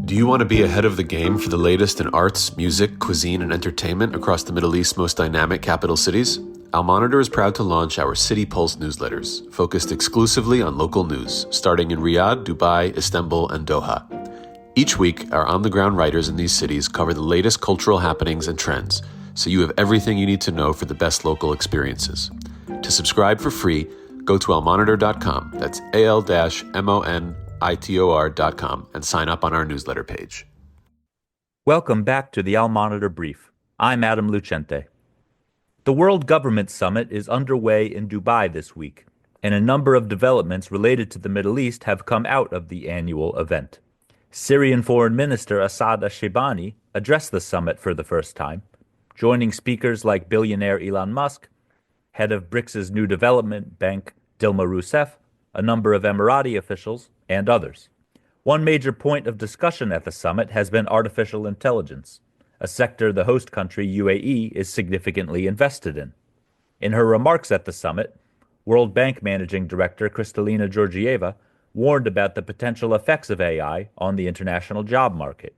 Do you want to be ahead of the game for the latest in arts, music, cuisine, and entertainment across the Middle East's most dynamic capital cities? Al Monitor is proud to launch our City Pulse newsletters, focused exclusively on local news, starting in Riyadh, Dubai, Istanbul, and Doha. Each week, our on-the-ground writers in these cities cover the latest cultural happenings and trends, so you have everything you need to know for the best local experiences. To subscribe for free, go to almonitor.com, that's al-monitor.com, and sign up on our newsletter page. Welcome back to the Al Monitor Brief. I'm Adam Lucente. The World Government Summit is underway in Dubai this week, and a number of developments related to the Middle East have come out of the annual event. Syrian Foreign Minister Assad Ashebani addressed the summit for the first time, joining speakers like billionaire Elon Musk, head of BRICS's new development bank Dilma Rousseff, a number of Emirati officials, and others. One major point of discussion at the summit has been artificial intelligence, a sector the host country UAE is significantly invested in. In her remarks at the summit, World Bank Managing Director Kristalina Georgieva warned about the potential effects of AI on the international job market.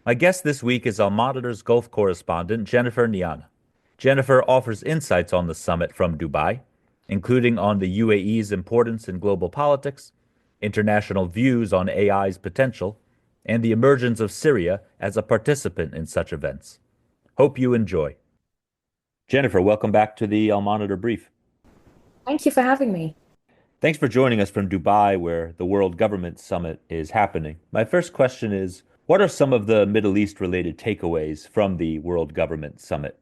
My guest this week is Al Monitor's Gulf correspondent Jennifer Gnana. Jennifer offers insights on the summit from Dubai, including on the UAE's importance in global politics, international views on AI's potential, and the emergence of Syria as a participant in such events. Hope you enjoy. Jennifer, welcome back to the Al Monitor Brief. Thank you for having me. Thanks for joining us from Dubai, where the World Government Summit is happening. My first question is, what are some of the Middle East-related takeaways from the World Government Summit?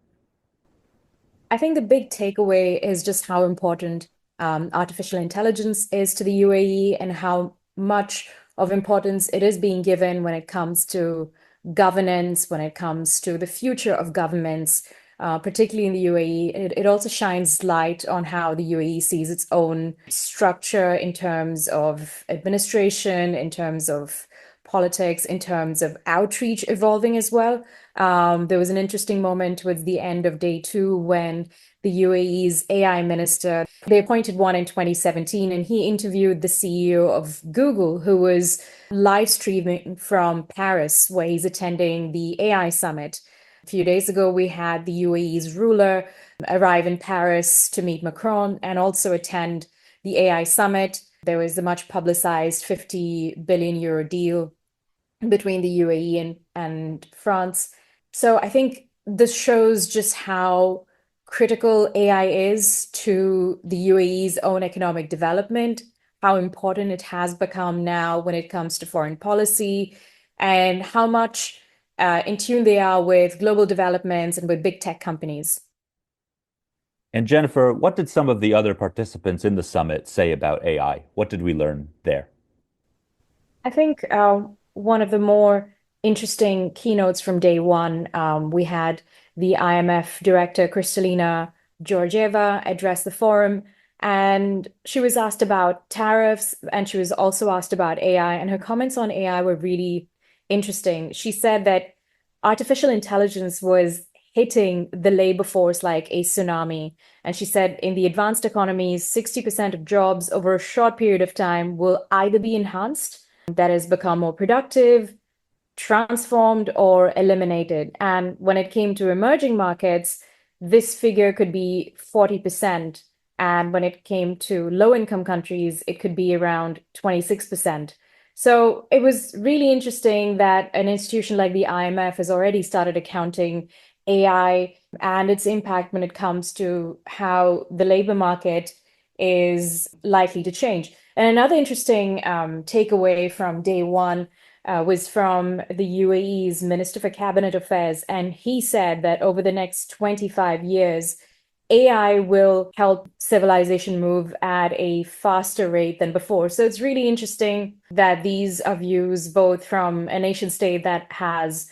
I think the big takeaway is just how important artificial intelligence is to the UAE and how much of importance it is being given when it comes to governance, when it comes to the future of governments, particularly in the UAE. It also shines light on how the UAE sees its own structure in terms of administration, in terms of politics, in terms of outreach evolving as well. There was an interesting moment towards the end of day 2 when the UAE's AI minister, they appointed one in 2017, and he interviewed the CEO of Google, who was live streaming from Paris, where he's attending the AI summit. A few days ago, we had the UAE's ruler arrive in Paris to meet Macron and also attend the AI summit. There was a much publicized 50 billion euro deal between the UAE and France. So I think this shows just how critical AI is to the UAE's own economic development, how important it has become now when it comes to foreign policy, and how much in tune they are with global developments and with big tech companies. And Jennifer, what did some of the other participants in the summit say about AI? What did we learn there? I think one of the more interesting keynotes from day one, we had the IMF director, Kristalina Georgieva, address the forum, and she was asked about tariffs, and she was also asked about AI, and her comments on AI were really interesting. She said that artificial intelligence was hitting the labor force like a tsunami. And she said in the advanced economies, 60% of jobs over a short period of time will either be enhanced, that is, become more productive, transformed, or eliminated. And when it came to emerging markets, this figure could be 40%. And when it came to low-income countries, it could be around 26%. So it was really interesting that an institution like the IMF has already started accounting AI and its impact when it comes to how the labor market is likely to change. And another interesting takeaway from day one was from the UAE's Minister for Cabinet Affairs. And he said that over the next 25 years, AI will help civilization move at a faster rate than before. So it's really interesting that these are views both from a nation state that has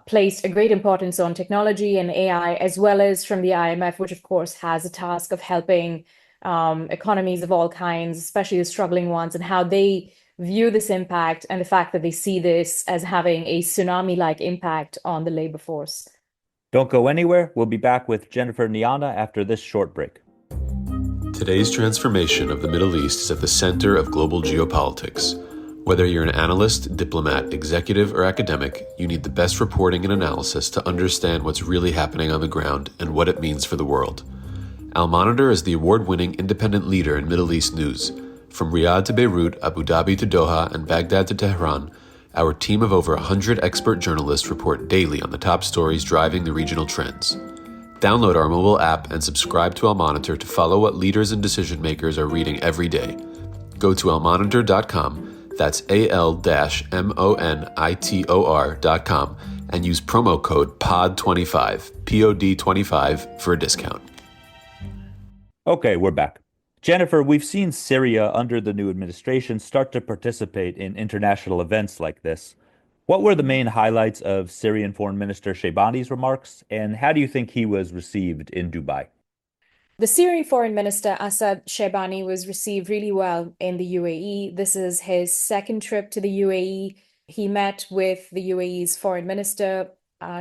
placed a great importance on technology and AI, as well as from the IMF, which of course has a task of helping economies of all kinds, especially the struggling ones, and how they view this impact and the fact that they see this as having a tsunami-like impact on the labor force. Don't go anywhere. We'll be back with Jennifer Gnana after this short break. Today's transformation of the Middle East is at the center of global geopolitics. Whether you're an analyst, diplomat, executive, or academic, you need the best reporting and analysis to understand what's really happening on the ground and what it means for the world. Al Monitor is the award-winning independent leader in Middle East news. From Riyadh to Beirut, Abu Dhabi to Doha, and Baghdad to Tehran, our team of over 100 expert journalists report daily on the top stories driving the regional trends. Download our mobile app and subscribe to Al Monitor to follow what leaders and decision makers are reading every day. Go to almonitor.com, that's AL-MONITOR.com, and use promo code POD25, POD25, for a discount. Okay, we're back. Jennifer, we've seen Syria under the new administration start to participate in international events like this. What were the main highlights of Syrian Foreign Minister Shaybani's remarks, and how do you think he was received in Dubai? The Syrian Foreign Minister Assad Shaybani was received really well in the UAE. This is his second trip to the UAE. He met with the UAE's Foreign Minister,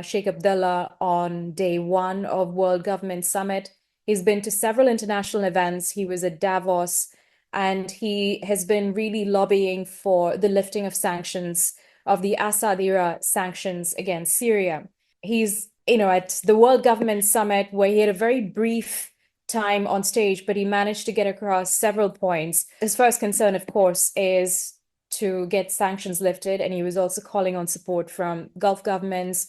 Sheikh Abdullah, on day one of World Government Summit. He's been to several international events. He was at Davos, and he has been really lobbying for the lifting of sanctions, of the Assad-era sanctions against Syria. He's, at the World Government Summit, where he had a very brief time on stage, but he managed to get across several points. His first concern, of course, is to get sanctions lifted, and he was also calling on support from Gulf governments,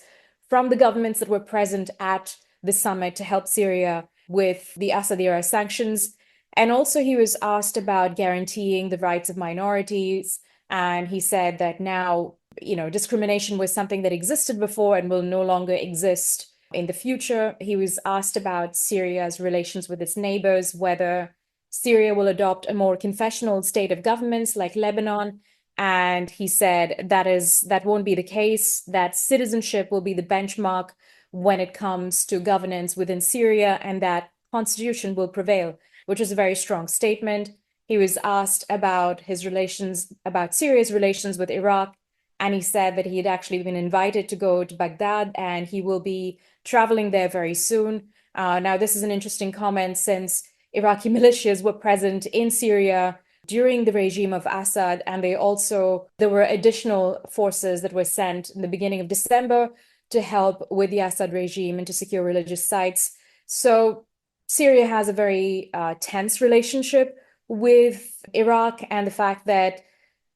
from the governments that were present at the summit to help Syria with the Assad-era sanctions. And also he was asked about guaranteeing the rights of minorities. And he said that now, discrimination was something that existed before and will no longer exist in the future. He was asked about Syria's relations with its neighbors, whether Syria will adopt a more confessional state of governments like Lebanon. And he said that won't be the case, that citizenship will be the benchmark when it comes to governance within Syria, and that constitution will prevail, which is a very strong statement. He was asked about Syria's relations with Iraq, and he said that he had actually been invited to go to Baghdad, and he will be traveling there very soon. Now, this is an interesting comment, since Iraqi militias were present in Syria during the regime of Assad, and there were additional forces that were sent in the beginning of December to help with the Assad regime and to secure religious sites. So Syria has a very tense relationship with Iraq, and the fact that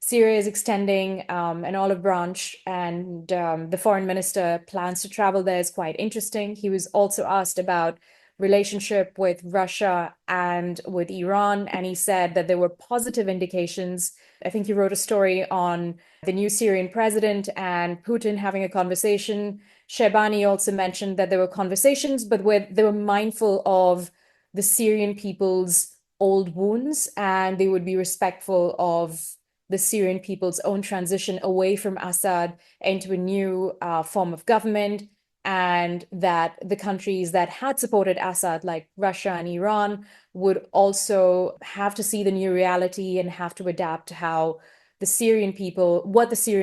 Syria is extending an olive branch, and the foreign minister plans to travel there is quite interesting. He was also asked about relationship with Russia and with Iran, and he said that there were positive indications. I think he wrote a story on the new Syrian president and Putin having a conversation. Shaybani also mentioned that there were conversations, but they were mindful of the Syrian people's old wounds, and they would be respectful of the Syrian people's own transition away from Assad into a new form of government, and that the countries that had supported Assad, like Russia and Iran, would also have to see the new reality and have to adapt to what the Syrian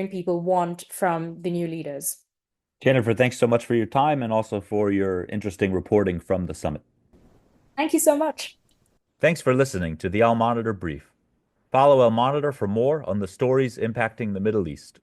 people want from the new leaders. Jennifer, thanks so much for your time and also for your interesting reporting from the summit. Thank you so much. Thanks for listening to the Al Monitor Brief. Follow Al Monitor for more on the stories impacting the Middle East.